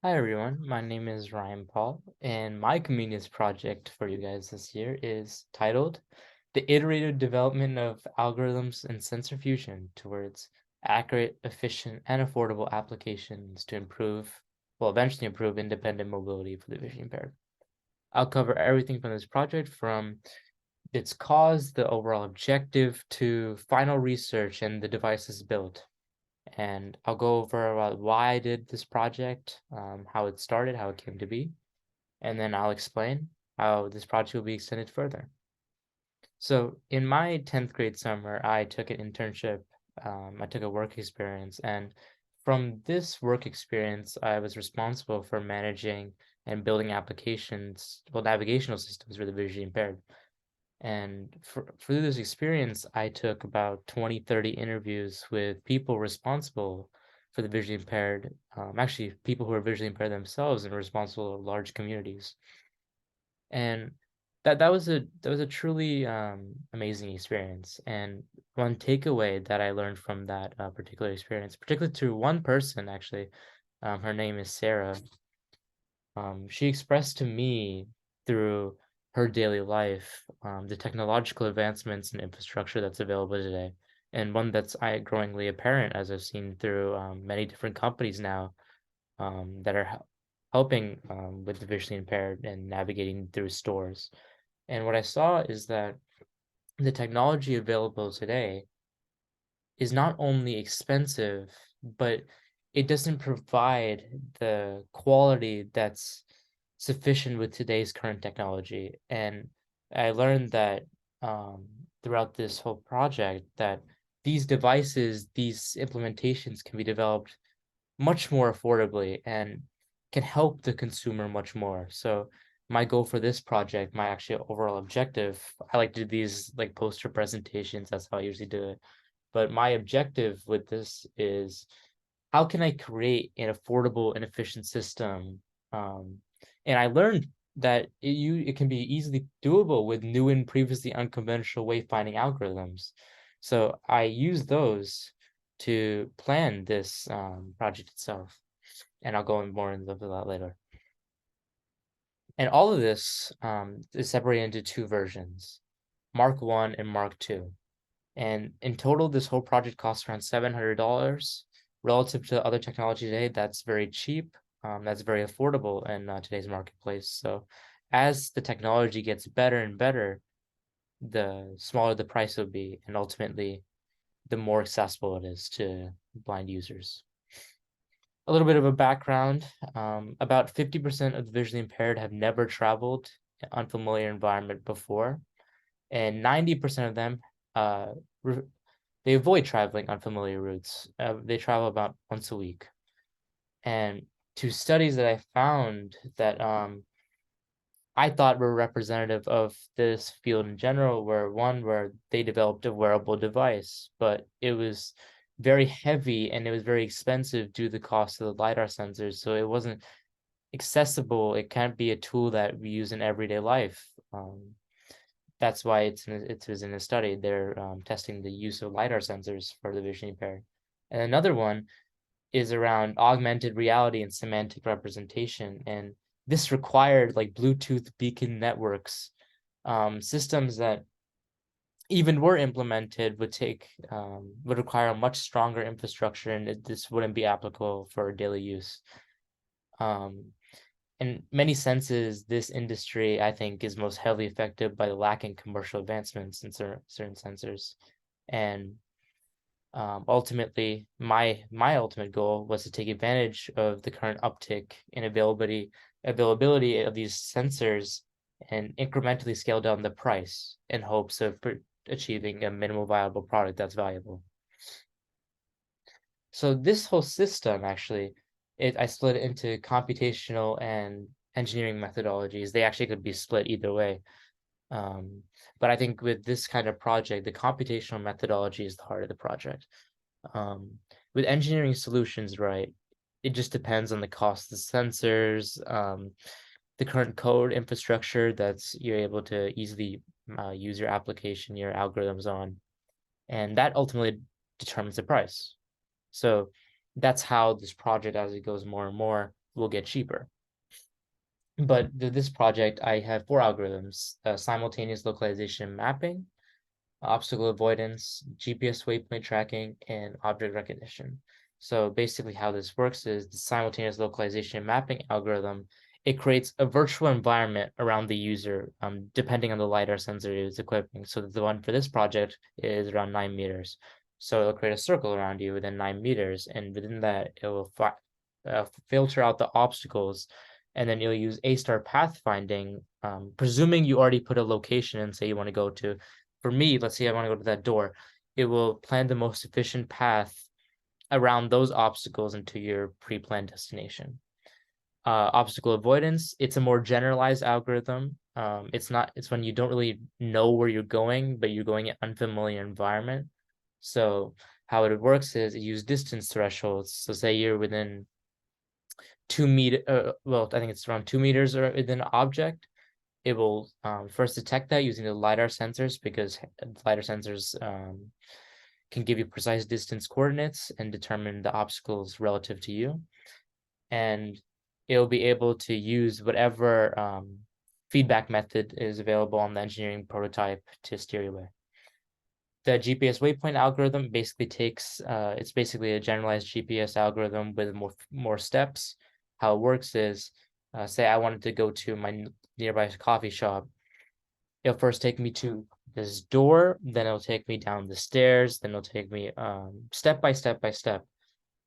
Hi everyone, my name is Ryan Paul, and my Comenius project for you guys this year is titled The Iterative Development of Algorithms and Sensor Fusion Towards Accurate, Efficient, and Affordable Applications to eventually improve independent mobility for the vision impaired. I'll cover everything from this project from its cause, the overall objective, to final research and the devices built. And I'll go over why I did this project, how it started, how it came to be, and then I'll explain how this project will be extended further. So in my 10th grade summer, I took an internship. I took a work experience, and from this work experience, I was responsible for managing and building applications, well, navigational systems for the visually impaired. And through this experience, I took about 20, 30 interviews with people responsible for the visually impaired, actually people who are visually impaired themselves and responsible for large communities. And that was a truly amazing experience. And one takeaway that I learned from that particular experience, particularly to one person actually, her name is Sarah. She expressed to me through her daily life the technological advancements and infrastructure that's available today, and one that's growingly apparent as I've seen through many different companies now that are helping with the visually impaired and navigating through stores. And what I saw is that the technology available today is not only expensive, but it doesn't provide the quality that's sufficient with today's current technology. And I learned that um, throughout this whole project that these devices, these implementations can be developed much more affordably and can help the consumer much more. So my goal for this project, my actual overall objective, I like to do these like poster presentations. That's how I usually do it. But my objective with this is how can I create an affordable and efficient system? And I learned that it can be easily doable with new and previously unconventional wayfinding algorithms. So I use those to plan this project itself, and I'll go in more into that later. And all of this is separated into two versions, Mark 1 and Mark 2. And in total, this whole project costs around $700. Relative to other technology today, that's very cheap. That's very affordable in today's marketplace. So as the technology gets better and better, the smaller the price will be, and ultimately, the more accessible it is to blind users. A little bit of a background, about 50% of the visually impaired have never traveled an unfamiliar environment before, and 90% of them uh, they avoid traveling unfamiliar routes. They travel about once a week. And two studies that I found that I thought were representative of this field in general were one where they developed a wearable device, but it was very heavy and it was very expensive due to the cost of the LiDAR sensors. So it wasn't accessible. It can't be a tool that we use in everyday life. That's why it was in a study. They're testing the use of LiDAR sensors for the vision impaired. And another one is around augmented reality and semantic representation. And this required like Bluetooth beacon networks, systems that even were implemented would require a much stronger infrastructure, and this wouldn't be applicable for daily use. Um, in many senses, this industry, I think, is most heavily affected by the lacking commercial advancements in certain sensors. And ultimately, my ultimate goal was to take advantage of the current uptick in availability of these sensors and incrementally scale down the price in hopes of achieving a minimal viable product that's valuable. So this whole system actually, I split it into computational and engineering methodologies. They actually could be split either way. But I think with this kind of project, the computational methodology is the heart of the project. With engineering solutions, right, it just depends on the cost of the sensors, the current code infrastructure that's you're able to easily use your application, your algorithms on, and that ultimately determines the price. So that's how this project, as it goes more and more, will get cheaper. But this project, I have 4 algorithms: simultaneous localization mapping, obstacle avoidance, GPS waypoint tracking, and object recognition. So basically how this works is the simultaneous localization mapping algorithm. It creates a virtual environment around the user, depending on the LiDAR sensor it's equipping. So the one for this project is around 9 meters. So it'll create a circle around you within 9 meters, and within that, it will filter out the obstacles, and then you'll use A-star pathfinding, presuming you already put a location and say you want to go to. For me, let's say I want to go to that door, it will plan the most efficient path around those obstacles into your pre-planned destination. Obstacle avoidance, it's a more generalized algorithm. It's when you don't really know where you're going, but you're going in unfamiliar environment. So how it works is it uses distance thresholds. So say you're within 2 meter, well, I think it's around 2 meters or within an object. It will first detect that using the LiDAR sensors, because LiDAR sensors can give you precise distance coordinates and determine the obstacles relative to you. And it'll be able to use whatever feedback method is available on the engineering prototype to steer your way. The GPS waypoint algorithm basically takes, it's basically a generalized GPS algorithm with more steps. How it works is, say I wanted to go to my nearby coffee shop. It'll first take me to this door, then it'll take me down the stairs, then it'll take me step by step by step,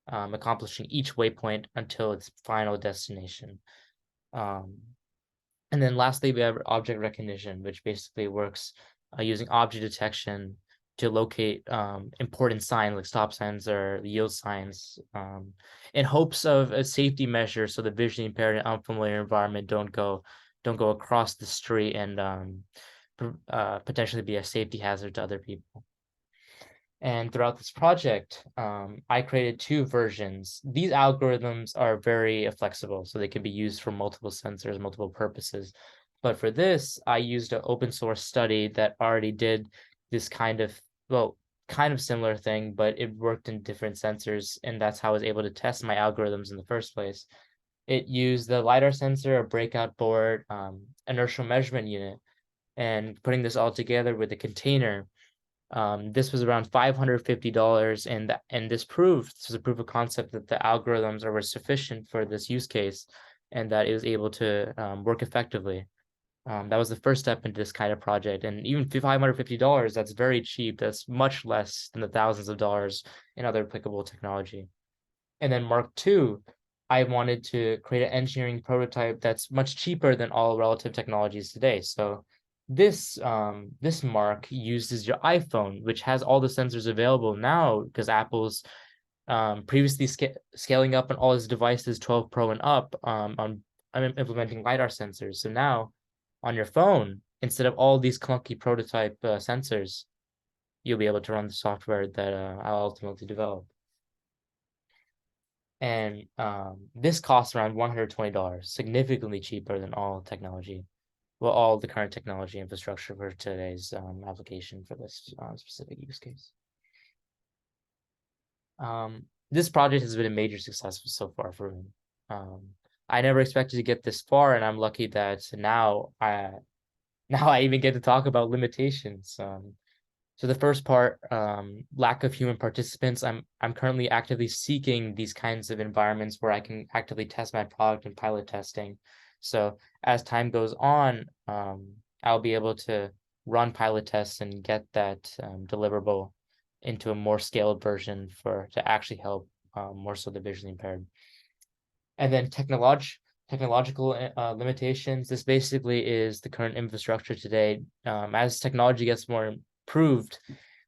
accomplishing each waypoint until its final destination. And then lastly, we have object recognition, which basically works using object detection to locate important signs like stop signs or yield signs, in hopes of a safety measure so the visually impaired and unfamiliar environment don't go across the street and potentially be a safety hazard to other people. And throughout this project, I created 2 versions. These algorithms are very flexible, so they can be used for multiple sensors, multiple purposes. But for this, I used an open source study that already did this kind of similar thing, but it worked in different sensors, and that's how I was able to test my algorithms in the first place. It used the LiDAR sensor, a breakout board, inertial measurement unit, and putting this all together with a container. This was around $550, and this was a proof of concept that the algorithms were sufficient for this use case, and that it was able to work effectively. That was the first step into this kind of project, and even $550, that's very cheap. That's much less than the thousands of dollars in other applicable technology. And then Mark II, I wanted to create an engineering prototype that's much cheaper than all relative technologies today. So this Mark uses your iPhone, which has all the sensors available now, because Apple's previously scaling up on all its devices 12 Pro and up, on implementing LiDAR sensors. So now on your phone, instead of all these clunky prototype sensors, you'll be able to run the software that I'll ultimately develop. And this costs around $120, significantly cheaper than all the current technology infrastructure for today's application for this specific use case. This project has been a major success so far for me. I never expected to get this far, and I'm lucky that now I even get to talk about limitations. So the first part, lack of human participants. I'm currently actively seeking these kinds of environments where I can actively test my product in pilot testing. So as time goes on, I'll be able to run pilot tests and get that deliverable into a more scaled version to actually help more so the visually impaired. And then technological limitations. This basically is the current infrastructure today. As technology gets more improved,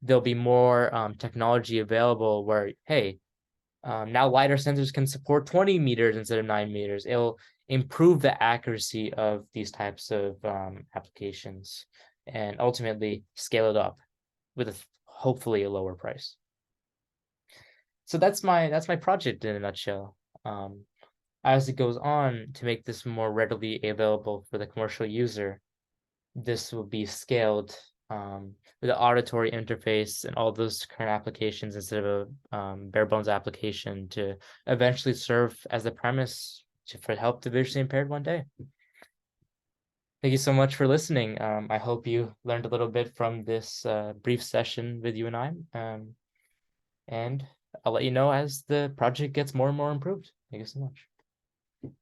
there'll be more technology available where, hey, now LiDAR sensors can support 20 meters instead of 9 meters. It'll improve the accuracy of these types of applications and ultimately scale it up with hopefully a lower price. So that's my project in a nutshell. As it goes on, to make this more readily available for the commercial user, this will be scaled with the auditory interface and all those current applications instead of a bare bones application to eventually serve as the premise for help the visually impaired one day. Thank you so much for listening. I hope you learned a little bit from this brief session with you and I. And I'll let you know as the project gets more and more improved. Thank you so much.